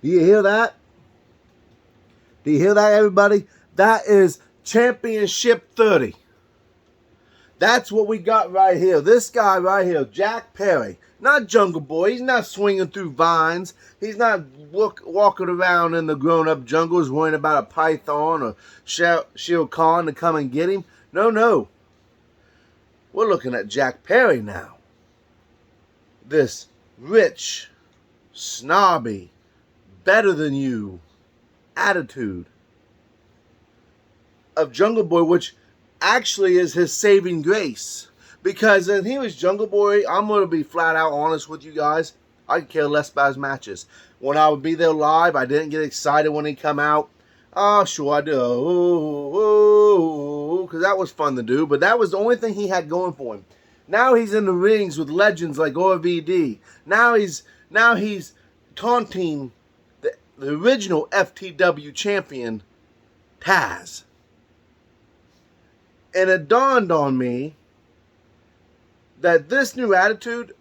Do you hear that? Do you hear that, everybody? That is Championship 30. That's what we got right here. This guy right here, Jack Perry. Not Jungle Boy. He's not swinging through vines. He's not walking around in the grown-up jungles worrying about a python or Shere Khan to come and get him. No, no. We're looking at Jack Perry now. This rich, snobby, better-than-you attitude of Jungle Boy, which actually is his saving grace. Because when he was Jungle Boy, I'm going to be flat out honest with you guys, I could care less about his matches. When I would be there live, I didn't get excited when he come out. Oh, sure I do. Because that was fun to do. But that was the only thing he had going for him. Now he's in the rings with legends like RVD. Now he's taunting the original FTW champion, Taz. And it dawned on me that this new attitude,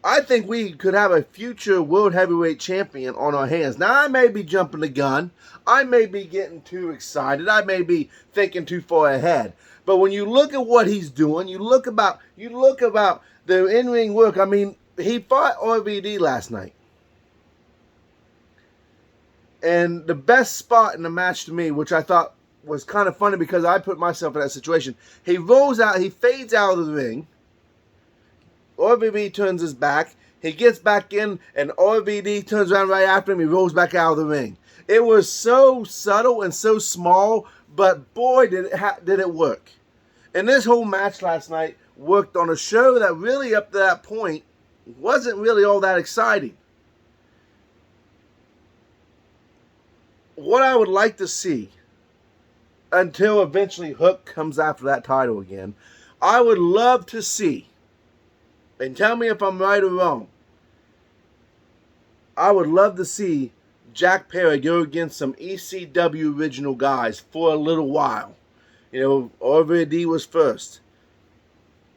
I think we could have a future World Heavyweight Champion on our hands. Now, I may be jumping the gun. I may be getting too excited. I may be thinking too far ahead. But when you look at what he's doing, you look about the in-ring work. I mean, he fought RVD last night. And the best spot in the match to me, which I thought was kind of funny because I put myself in that situation. He rolls out, he fades out of the ring. RVD turns his back. He gets back in, and RVD turns around right after him. He rolls back out of the ring. It was so subtle and so small, but boy, did it work. And this whole match last night worked on a show that really, up to that point, wasn't really all that exciting. What I would like to see, until eventually Hook comes after that title again, I would love to see, and tell me if I'm right or wrong, I would love to see Jack Perry go against some ECW original guys for a little while. You know, RVD was first.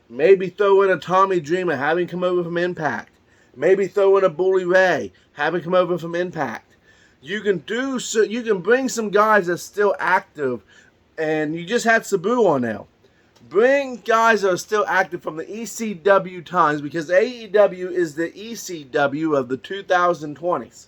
Maybe throw in a Tommy Dreamer, have him come over from Impact. Maybe throw in a Bully Ray, have him come over from Impact. You can bring some guys that's still active, and you just had Sabu on now. Bring guys that are still active from the ECW times, because AEW is the ECW of the 2020s.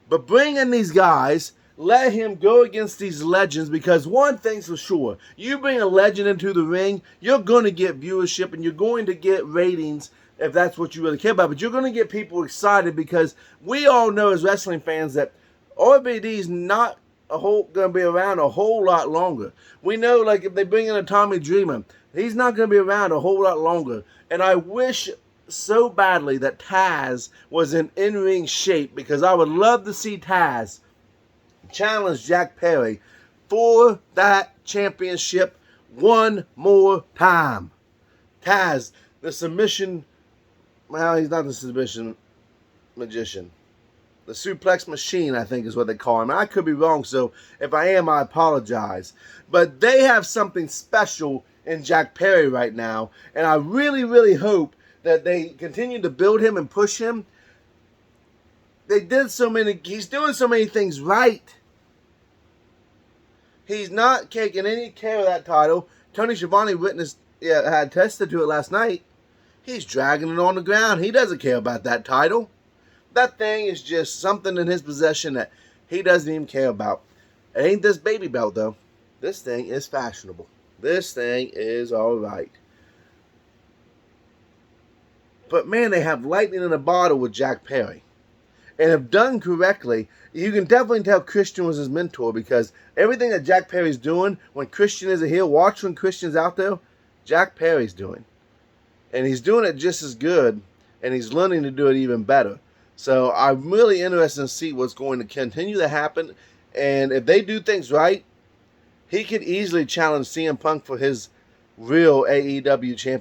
But bring in these guys, let him go against these legends, because one thing's for sure, you bring a legend into the ring, you're going to get viewership and you're going to get ratings if that's what you really care about. But you're going to get people excited, because we all know as wrestling fans that RVD's not going to be around a whole lot longer. We know, like, if they bring in a Tommy Dreamer, he's not going to be around a whole lot longer. And I wish so badly that Taz was in in-ring shape, because I would love to see Taz challenge Jack Perry for that championship one more time. Taz, the submission, well, he's not the submission magician. The suplex machine, I think, is what they call him. I could be wrong, so if I am, I apologize. But they have something special in Jack Perry right now, and I really, really hope that they continue to build him and push him. He's doing so many things right. He's not taking any care of that title. Tony Schiavone had tested to it last night. He's dragging it on the ground. He doesn't care about that title. That thing is just something in his possession that he doesn't even care about. It ain't this baby belt, though. This thing is fashionable. This thing is all right. But, man, they have lightning in a bottle with Jack Perry. And if done correctly, you can definitely tell Christian was his mentor, because everything that Jack Perry's doing, when Christian is a heel, watch when Christian's out there, Jack Perry's doing. And he's doing it just as good, and he's learning to do it even better. So I'm really interested to see what's going to continue to happen. And if they do things right, he could easily challenge CM Punk for his real AEW championship.